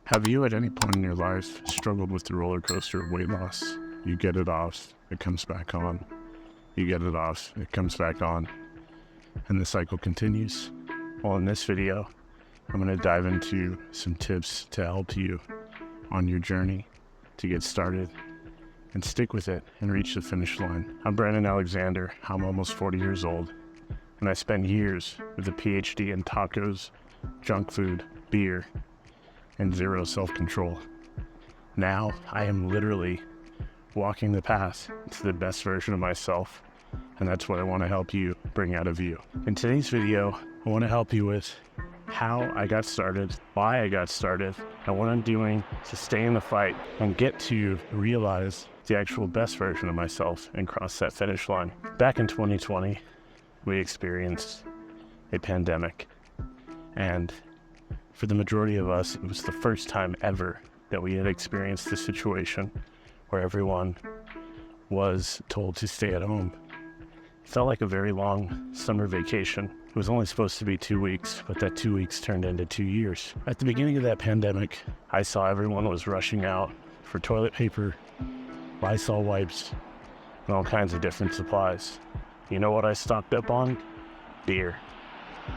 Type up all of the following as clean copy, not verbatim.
Have you at any point in your life struggled with the roller coaster of weight loss? You get it off, it comes back on. You get it off, it comes back on. And the cycle continues. Well, in this video, I'm going to dive into some tips to help you on your journey to get started and stick with it and reach the finish line. I'm Brandon Alexander. I'm almost 40 years old, and I spent years with a PhD in tacos, junk food, beer, and zero self-control. Now I am literally walking the path to the best version of myself, and that's what I want to help you bring out of you. In today's video, I want to help you with how I got started, why I got started, and what I'm doing to stay in the fight and get to realize the actual best version of myself and cross that finish line. Back in 2020, we experienced a pandemic, and for the majority of us, it was the first time ever that we had experienced a situation where everyone was told to stay at home. It felt like a very long summer vacation. It was only supposed to be 2 weeks, but that 2 weeks turned into 2 years. At the beginning of that pandemic, I saw everyone was rushing out for toilet paper, Lysol wipes, and all kinds of different supplies. You know what I stocked up on? Beer.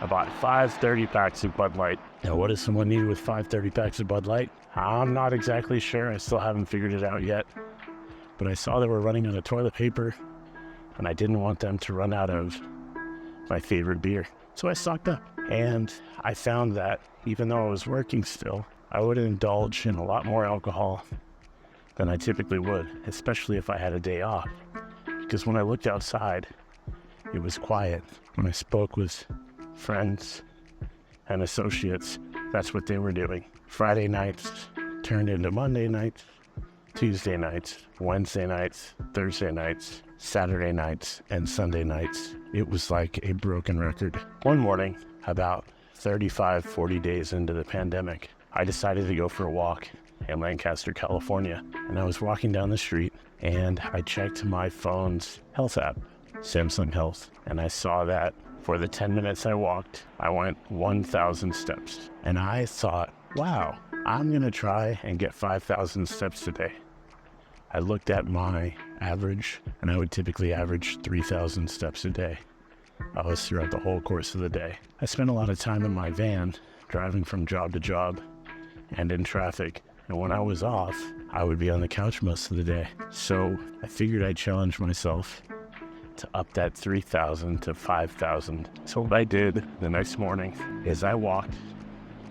I bought 5 30-packs of Bud Light. Now, what does someone need with 5 30-packs of Bud Light? I'm not exactly sure. I still haven't figured it out yet. But I saw they were running out of toilet paper, and I didn't want them to run out of my favorite beer. So I stocked up. And I found that even though I was working still, I would indulge in a lot more alcohol than I typically would, especially if I had a day off. Because when I looked outside, it was quiet. When I spoke with friends and associates, that's what they were doing. Friday nights turned into Monday nights, Tuesday nights, Wednesday nights, Thursday nights, Saturday nights, and Sunday nights. It was like a broken record. One morning, about 40 days into the pandemic, I decided to go for a walk in Lancaster, California. And I was walking down the street, and I checked my phone's health app, Samsung Health, and I saw that for the 10 minutes I walked, I went 1,000 steps. And I thought, wow, I'm gonna try and get 5,000 steps today. I looked at my average, and I would typically average 3,000 steps a day. That was throughout the whole course of the day. I spent a lot of time in my van, driving from job to job and in traffic. And when I was off, I would be on the couch most of the day. So I figured I'd challenge myself to up that 3,000 to 5,000. So what I did the next morning is I walked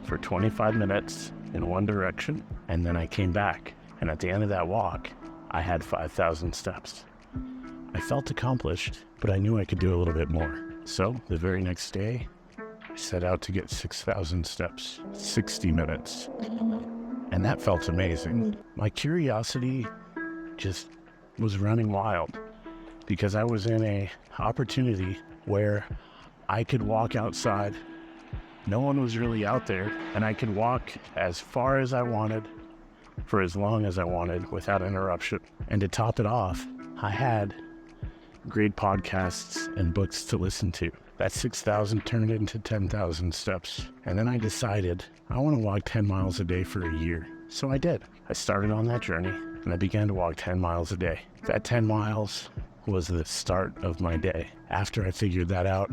for 25 minutes in one direction, and then I came back. And at the end of that walk, I had 5,000 steps. I felt accomplished, but I knew I could do a little bit more. So the very next day, I set out to get 6,000 steps, 60 minutes. And that felt amazing. My curiosity just was running wild, because I was in an opportunity where I could walk outside. No one was really out there, and I could walk as far as I wanted for as long as I wanted without interruption. And to top it off, I had great podcasts and books to listen to. That 6,000 turned into 10,000 steps. And then I decided I want to walk 10 miles a day for a year. So I did. I started on that journey, and I began to walk 10 miles a day. That 10 miles was the start of my day. After I figured that out,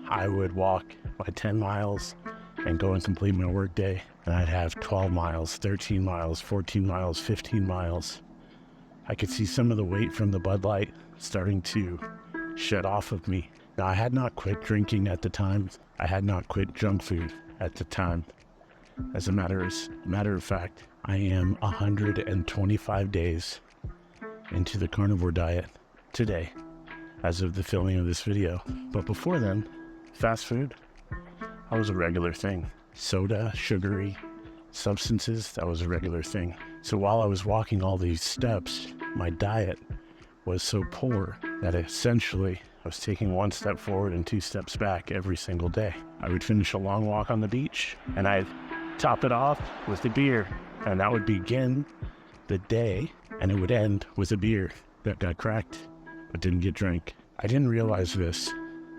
I would walk my 10 miles and go and complete my work day, and I'd have 12 miles, 13 miles, 14 miles, 15 miles. I could see some of the weight from the Bud Light starting to shed off of me. Now, I had not quit drinking at the time. I had not quit junk food at the time. As a matter of fact, I am 125 days into the carnivore diet today, as of the filming of this video. But before then, fast food, that was a regular thing. Soda, sugary substances, that was a regular thing. So while I was walking all these steps, my diet was so poor that essentially I was taking 1 step forward and 2 steps back every single day. I would finish a long walk on the beach, and I'd top it off with a beer, and that would begin the day, and it would end with a beer that got cracked but didn't get drank. I didn't realize this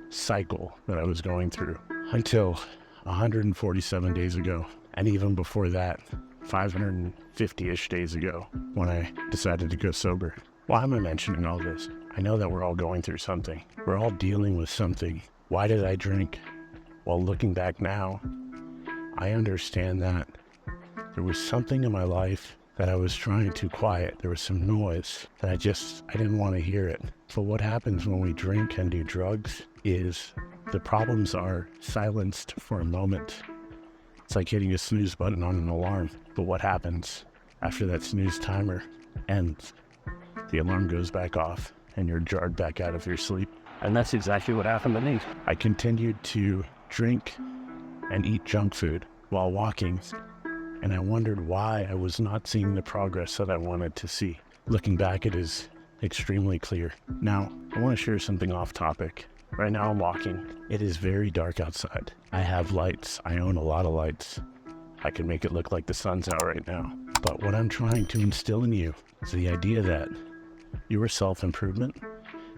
cycle that I was going through until 147 days ago. And even before that, 550-ish days ago when I decided to go sober. Why am I mentioning all this? I know that we're all going through something. We're all dealing with something. Why did I drink? Well, looking back now, I understand that there was something in my life that I was trying to quiet. There was some noise that I didn't want to hear it. But what happens when we drink and do drugs is the problems are silenced for a moment. It's like hitting a snooze button on an alarm. But what happens after that snooze timer ends? The alarm goes back off and you're jarred back out of your sleep. And that's exactly what happened to me. I continued to drink and eat junk food while walking, and I wondered why I was not seeing the progress that I wanted to see. Looking back, it is extremely clear. Now, I want to share something off topic. Right now I'm walking. It is very dark outside. I have lights. I own a lot of lights. I can make it look like the sun's out right now. But what I'm trying to instill in you is the idea that your self-improvement,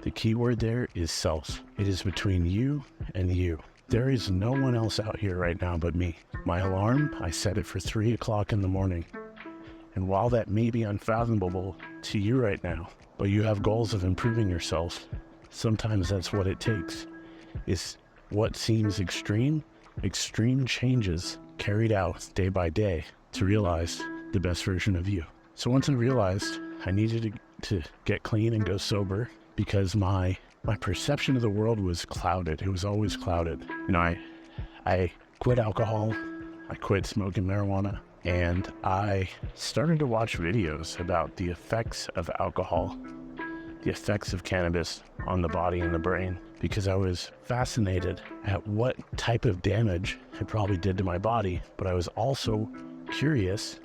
the key word there is self. It is between you and you. There is no one else out here right now but me. My alarm, I set it for 3 o'clock in the morning. And while that may be unfathomable to you right now, but you have goals of improving yourself, sometimes that's what it takes. Is what seems extreme changes carried out day by day to realize the best version of you. So once I realized I needed to get clean and go sober, because my perception of the world was clouded. It was always clouded. You know, I quit alcohol, I quit smoking marijuana, and I started to watch videos about the effects of alcohol, the effects of cannabis on the body and the brain, because I was fascinated at what type of damage it probably did to my body, but I was also curious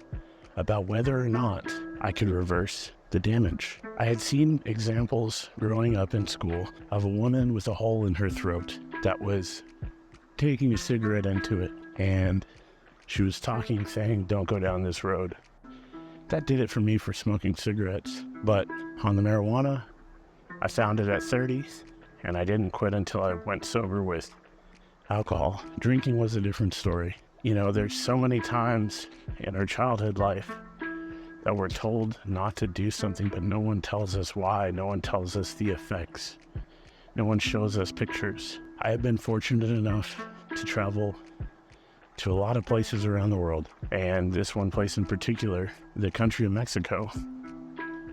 about whether or not I could reverse the damage. I had seen examples growing up in school of a woman with a hole in her throat that was taking a cigarette into it, and she was talking, saying, "Don't go down this road." That did it for me for smoking cigarettes. But on the marijuana, I found it at 30, and I didn't quit until I went sober with alcohol. Drinking was a different story. You know, there's so many times in our childhood life that we're told not to do something, but no one tells us why. No one tells us the effects. No one shows us pictures. I have been fortunate enough to travel to a lot of places around the world, and this one place in particular, the country of Mexico.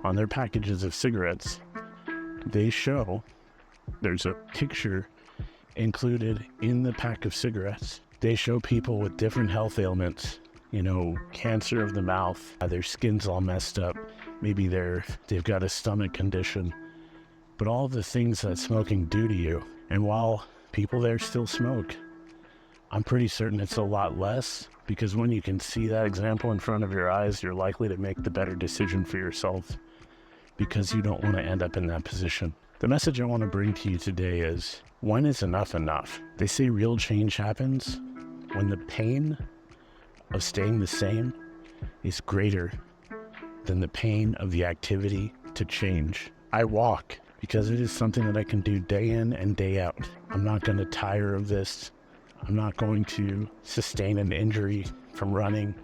On their packages of cigarettes, they show, there's a picture included in the pack of cigarettes. They show people with different health ailments, you know, cancer of the mouth, their skin's all messed up, maybe they've got a stomach condition, but all the things that smoking do to you. And while people there still smoke, I'm pretty certain it's a lot less, because when you can see that example in front of your eyes, you're likely to make the better decision for yourself, because you don't want to end up in that position. The message I want to bring to you today is, when is enough enough? They say real change happens when the pain of staying the same is greater than the pain of the activity to change. I walk because it is something that I can do day in and day out. I'm not going to tire of this. I'm not going to sustain an injury from running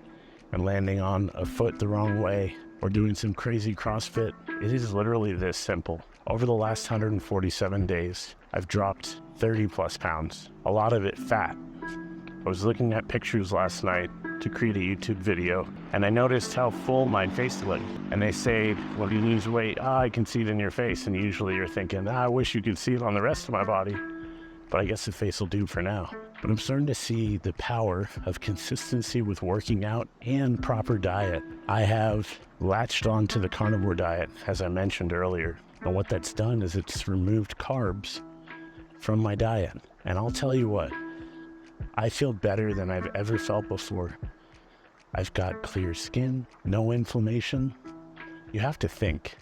and landing on a foot the wrong way or doing some crazy CrossFit. It is literally this simple. Over the last 147 days, I've dropped 30 plus pounds, a lot of it fat. I was looking at pictures last night to create a YouTube video, and I noticed how full my face looked. And they say, when you lose weight, I can see it in your face. And usually you're thinking, I wish you could see it on the rest of my body. But I guess the face will do for now. But I'm starting to see the power of consistency with working out and proper diet. I have latched on to the carnivore diet, as I mentioned earlier. And what that's done is it's removed carbs from my diet. And I'll tell you what, I feel better than I've ever felt before. I've got clear skin, no inflammation. You have to think,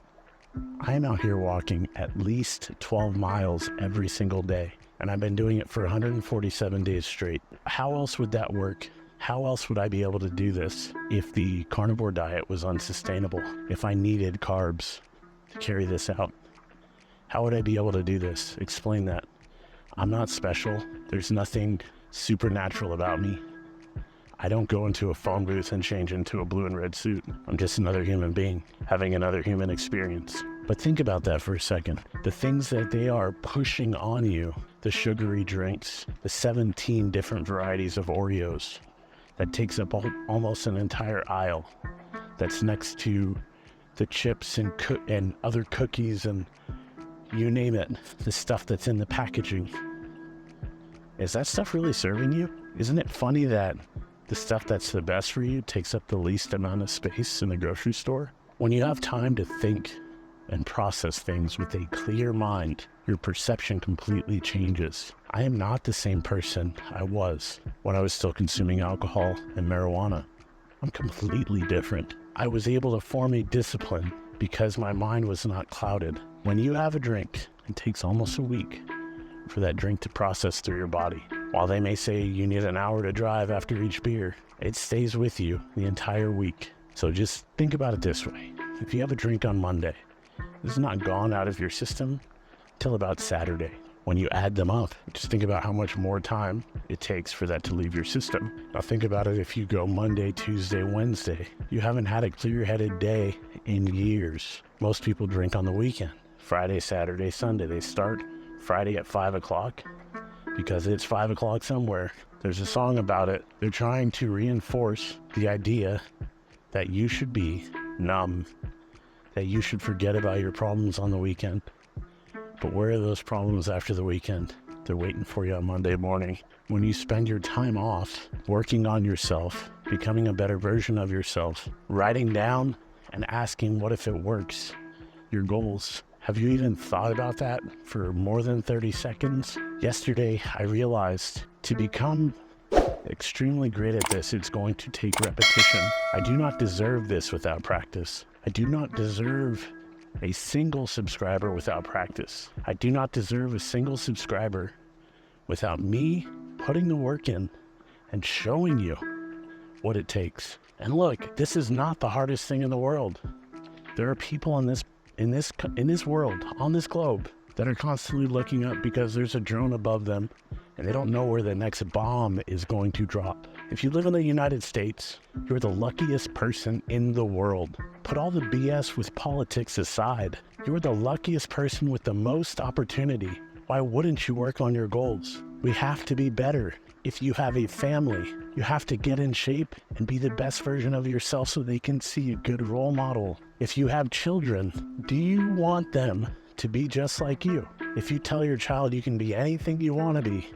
I'm out here walking at least 12 miles every single day, and I've been doing it for 147 days straight. How else would that work? How else would I be able to do this if the carnivore diet was unsustainable? If I needed carbs to carry this out? How would I be able to do this? Explain that. I'm not special. There's nothing supernatural about me. I don't go into a phone booth and change into a blue and red suit. I'm just another human being having another human experience. But think about that for a second. The things that they are pushing on you, the sugary drinks, the 17 different varieties of Oreos that takes up almost an entire aisle, that's next to the chips and other cookies and you name it, the stuff that's in the packaging. Is that stuff really serving you? Isn't it funny that the stuff that's the best for you takes up the least amount of space in the grocery store? When you have time to think and process things with a clear mind, your perception completely changes. I am not the same person I was when I was still consuming alcohol and marijuana. I'm completely different. I was able to form a discipline because my mind was not clouded. When you have a drink, it takes almost a week for that drink to process through your body. While they may say you need an hour to drive after each beer, it stays with you the entire week. So just think about it this way. If you have a drink on Monday, this is not gone out of your system till about Saturday. When you add them up, just think about how much more time it takes for that to leave your system. Now think about it if you go Monday, Tuesday, Wednesday. You haven't had a clear-headed day in years. Most people drink on the weekend. Friday, Saturday, Sunday. They start Friday at 5 o'clock because it's 5 o'clock somewhere. There's a song about it. They're trying to reinforce the idea that you should be numb, that you should forget about your problems on the weekend. But where are those problems after the weekend? They're waiting for you on Monday morning. When you spend your time off working on yourself, becoming a better version of yourself, writing down and asking what if it works, your goals. Have you even thought about that for more than 30 seconds? Yesterday, I realized to become extremely great at this, it's going to take repetition. I do not deserve this without practice. I do not deserve a single subscriber without practice. I do not deserve a single subscriber without me putting the work in and showing you what it takes. And look, this is not the hardest thing in the world. There are people in this world, on this globe, that are constantly looking up because there's a drone above them and they don't know where the next bomb is going to drop. If you live in the United States, you're the luckiest person in the world. Put all the BS with politics aside. You're the luckiest person with the most opportunity. Why wouldn't you work on your goals? We have to be better. If you have a family, you have to get in shape and be the best version of yourself so they can see a good role model. If you have children, do you want them to be just like you? If you tell your child you can be anything you want to be,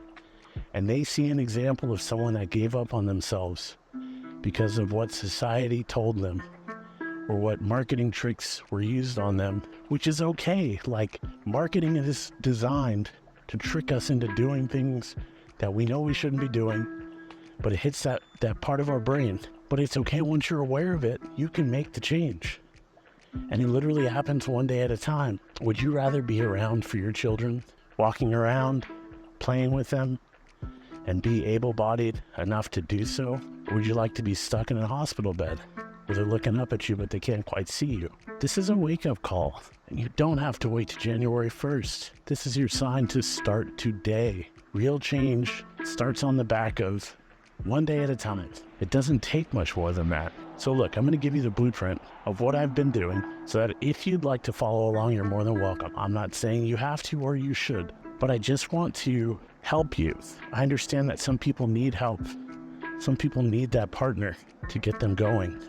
and they see an example of someone that gave up on themselves because of what society told them or what marketing tricks were used on them, which is okay. Like, marketing is designed to trick us into doing things that we know we shouldn't be doing, but it hits that part of our brain. But it's okay once you're aware of it, you can make the change. And it literally happens one day at a time. Would you rather be around for your children, walking around, playing with them, and be able-bodied enough to do so? Or would you like to be stuck in a hospital bed where they're looking up at you but they can't quite see you? This is a wake-up call, and you don't have to wait to January 1st. This is your sign to start today. Real change starts on the back of one day at a time. It doesn't take much more than that. So look, I'm going to give you the blueprint of what I've been doing so that if you'd like to follow along, you're more than welcome. I'm not saying you have to or you should, but I just want to help you. I understand that some people need help. Some people need that partner to get them going.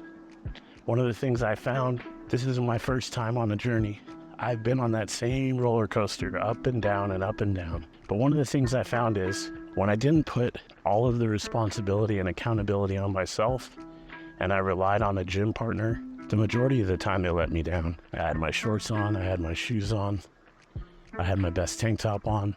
One of the things I found, this isn't my first time on a journey. I've been on that same roller coaster, up and down and up and down. But one of the things I found is when I didn't put all of the responsibility and accountability on myself, and I relied on a gym partner, the majority of the time they let me down. I had my shorts on, I had my shoes on, I had my best tank top on.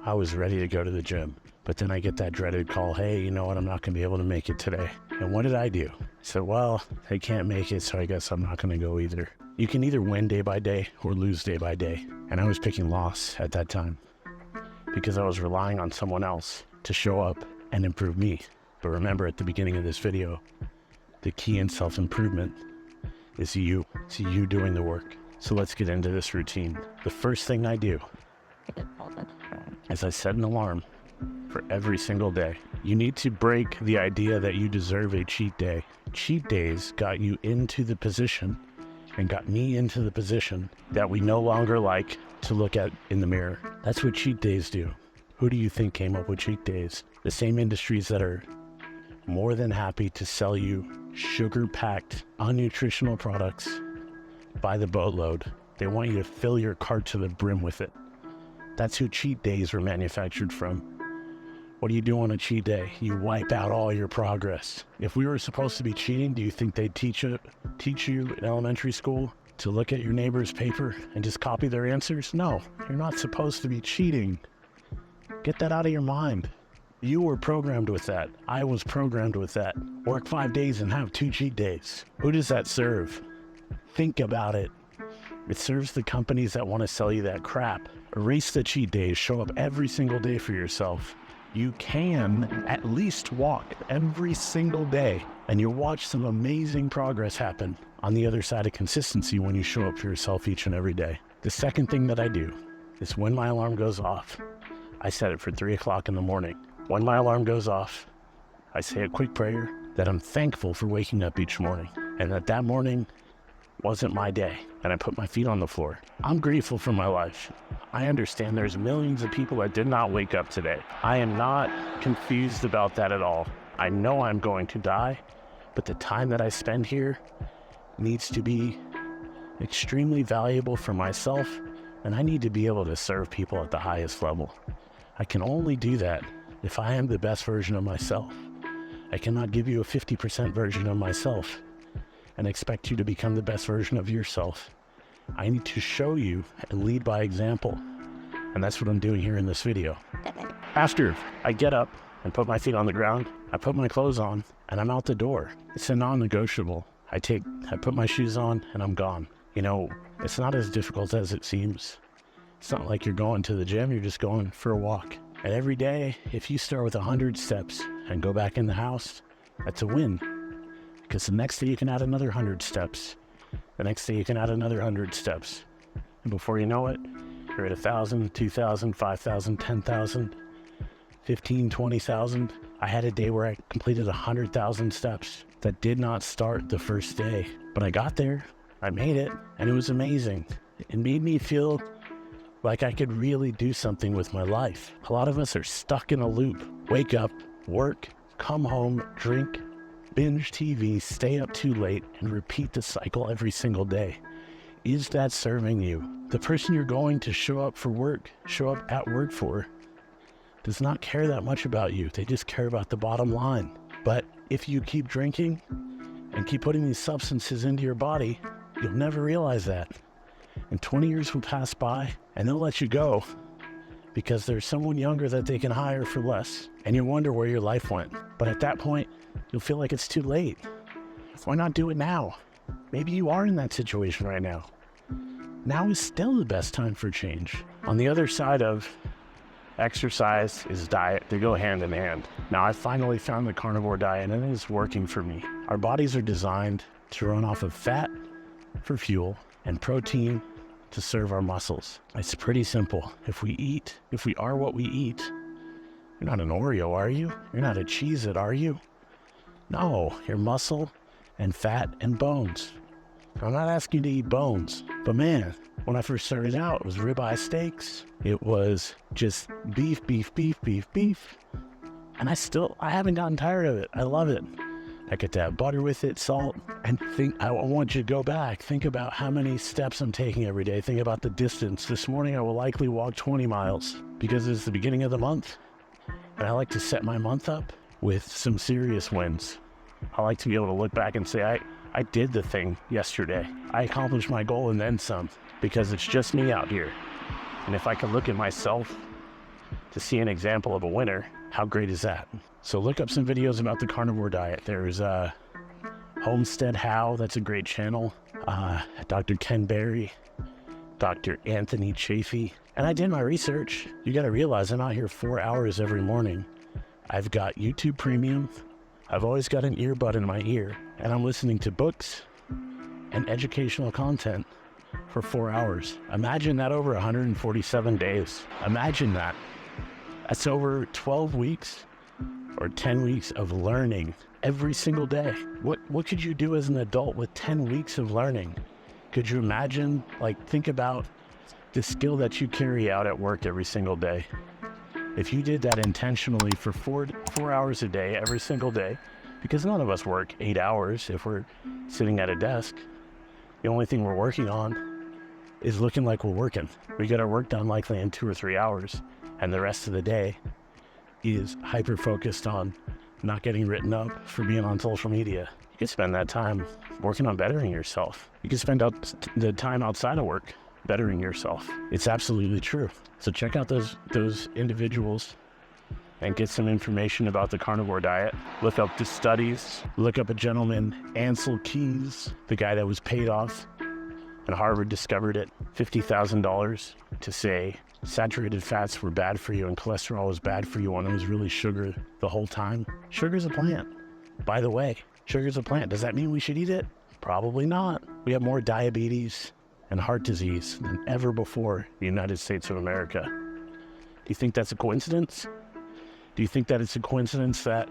I was ready to go to the gym. But then I get that dreaded call, hey, you know what, I'm not gonna be able to make it today. And what did I do? I said, well, I can't make it, so I guess I'm not gonna go either. You can either win day by day or lose day by day. And I was picking loss at that time because I was relying on someone else to show up and improve me. But remember, at the beginning of this video, the key in self-improvement is you. It's you doing the work. So let's get into this routine. The first thing I do is I set an alarm for every single day. You need to break the idea that you deserve a cheat day. Cheat days got you into the position and got me into the position that we no longer like to look at in the mirror. That's what cheat days do. Who do you think came up with cheat days? The same industries that are more than happy to sell you sugar-packed, unnutritional products by the boatload. They want you to fill your cart to the brim with it. That's who cheat days were manufactured from. What do you do on a cheat day? You wipe out all your progress. If we were supposed to be cheating, do you think they'd teach you in elementary school to look at your neighbor's paper and just copy their answers? No, you're not supposed to be cheating. Get that out of your mind. You were programmed with that. I was programmed with that. Work 5 days and have 2 cheat days. Who does that serve? Think about it. It serves the companies that want to sell you that crap. Erase the cheat days. Show up every single day for yourself. You can at least walk every single day, and you'll watch some amazing progress happen on the other side of consistency when you show up for yourself each and every day. The second thing that I do is when my alarm goes off, I set it for 3 o'clock in the morning. When my alarm goes off, I say a quick prayer that I'm thankful for waking up each morning and that morning wasn't my day, and I put my feet on the floor. I'm grateful for my life. I understand there's millions of people that did not wake up today. I am not confused about that at all. I know I'm going to die, but the time that I spend here needs to be extremely valuable for myself, and I need to be able to serve people at the highest level. I can only do that if I am the best version of myself. I cannot give you a 50% version of myself and expect you to become the best version of yourself. I need to show you and lead by example. And that's what I'm doing here in this video. After I get up and put my feet on the ground, I put my clothes on and I'm out the door. It's a non-negotiable. I put my shoes on and I'm gone. You know, it's not as difficult as it seems. It's not like you're going to the gym, you're just going for a walk. And every day, if you start with 100 steps and go back in the house, that's a win. Because the next day you can add another 100 steps. The next day you can add another 100 steps. And before you know it, you're at 1,000, 2,000, 5,000, 10,000, 15, 20,000. I had a day where I completed 100,000 steps. That did not start the first day, but I got there, I made it, and it was amazing. It made me feel like I could really do something with my life. A lot of us are stuck in a loop. Wake up, work, come home, drink, binge TV, stay up too late, and repeat the cycle every single day. Is that serving you? The person you're going to show up at work for, does not care that much about you. They just care about the bottom line. But if you keep drinking and keep putting these substances into your body, you'll never realize that. And 20 years will pass by and they'll let you go because there's someone younger that they can hire for less. And you wonder where your life went. But at that point, you'll feel like it's too late. Why not do it now? Maybe you are in that situation right now. Now is still the best time for change. On the other side of exercise is diet. They go hand in hand. Now I finally found the carnivore diet and it is working for me. Our bodies are designed to run off of fat for fuel and protein to serve our muscles. It's pretty simple. If we are what we eat, you're not an Oreo, are you? You're not a Cheez-It, are you? No, you're muscle and fat and bones. I'm not asking you to eat bones, but man, when I first started out, it was ribeye steaks. It was just beef. And I haven't gotten tired of it. I love it. I get to have butter with it, salt, and I want you to go back. Think about how many steps I'm taking every day. Think about the distance. This morning, I will likely walk 20 miles because it's the beginning of the month. And I like to set my month up with some serious wins. I like to be able to look back and say, I did the thing yesterday. I accomplished my goal and then some, because it's just me out here. And if I can look at myself to see an example of a winner, how great is that? So look up some videos about the carnivore diet. There's Homestead How, that's a great channel. Dr. Ken Berry, Dr. Anthony Chafee. And I did my research. You gotta realize I'm out here 4 hours every morning. I've got YouTube Premium. I've always got an earbud in my ear, and I'm listening to books and educational content for 4 hours. Imagine that over 147 days. Imagine that. That's over 12 weeks or 10 weeks of learning every single day. What could you do as an adult with 10 weeks of learning? Could you imagine, think about the skill that you carry out at work every single day. If you did that intentionally for 4 hours a day, every single day, because none of us work 8 hours if we're sitting at a desk. The only thing we're working on is looking like we're working. We get our work done likely in 2 or 3 hours, and the rest of the day is hyper-focused on not getting written up for being on social media. You could spend that time working on bettering yourself. You could spend the time outside of work bettering yourself. It's absolutely true. So check out those individuals and get some information about the carnivore diet. Look up the studies. Look up a gentleman, Ansel Keys, the guy that was paid off and Harvard discovered it, $50,000 to say saturated fats were bad for you and cholesterol was bad for you when it was really sugar the whole time. Sugar's a plant. By the way, sugar's a plant. Does that mean we should eat it? Probably not. We have more diabetes and heart disease than ever before in the United States of America. Do you think that's a coincidence? Do you think that it's a coincidence that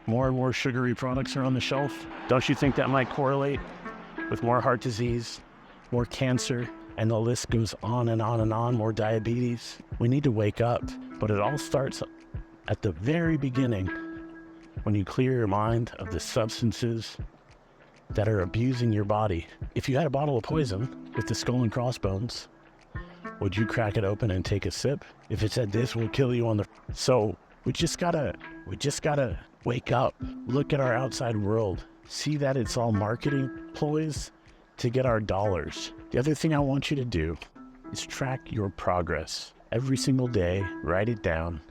more and more sugary products are on the shelf? Don't you think that might correlate with more heart disease, more cancer, and the list goes on and on and on, more diabetes? We need to wake up, but it all starts at the very beginning when you clear your mind of the substances that are abusing your body. If you had a bottle of poison with the skull and crossbones, would you crack it open and take a sip? If it said this will kill you on the... So we just gotta wake up, look at our outside world, see that it's all marketing ploys to get our dollars. The other thing I want you to do is track your progress every single day, write it down,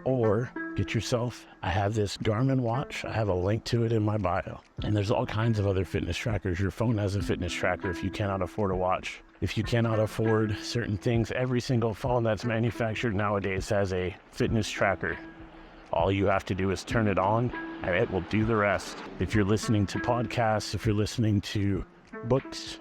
or get yourself, I have this Garmin watch, I have a link to it in my bio. And there's all kinds of other fitness trackers. Your phone has a fitness tracker if you cannot afford a watch. If you cannot afford certain things, every single phone that's manufactured nowadays has a fitness tracker. All you have to do is turn it on and it will do the rest. If you're listening to podcasts, if you're listening to books,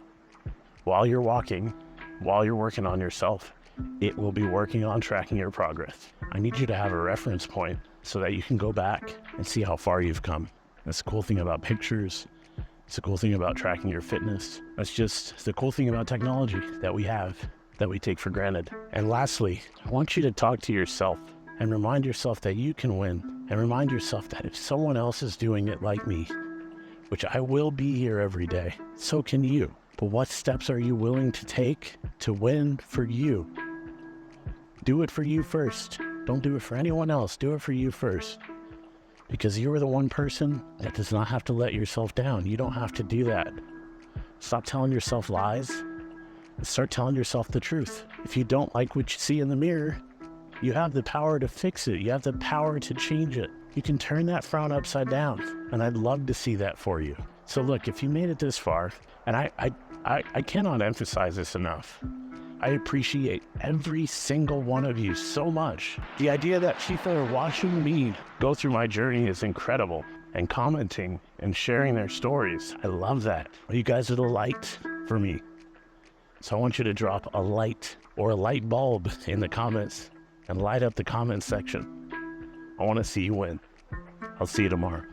while you're walking, while you're working on yourself, it will be working on tracking your progress. I need you to have a reference point so that you can go back and see how far you've come. That's the cool thing about pictures. It's the cool thing about tracking your fitness. That's just the cool thing about technology that we have, that we take for granted. And lastly, I want you to talk to yourself and remind yourself that you can win. And remind yourself that if someone else is doing it like me, which I will be here every day, so can you. But what steps are you willing to take to win for you? Do it for you first. Don't do it for anyone else. Do it for you first. Because you're the one person that does not have to let yourself down. You don't have to do that. Stop telling yourself lies and start telling yourself the truth. If you don't like what you see in the mirror, you have the power to fix it. You have the power to change it. You can turn that frown upside down. And I'd love to see that for you. So look, if you made it this far, and I cannot emphasize this enough, I appreciate every single one of you so much. The idea that people are watching me go through my journey is incredible. And commenting and sharing their stories, I love that. You guys are the light for me. So I want you to drop a light or a light bulb in the comments and light up the comment section. I want to see you win. I'll see you tomorrow.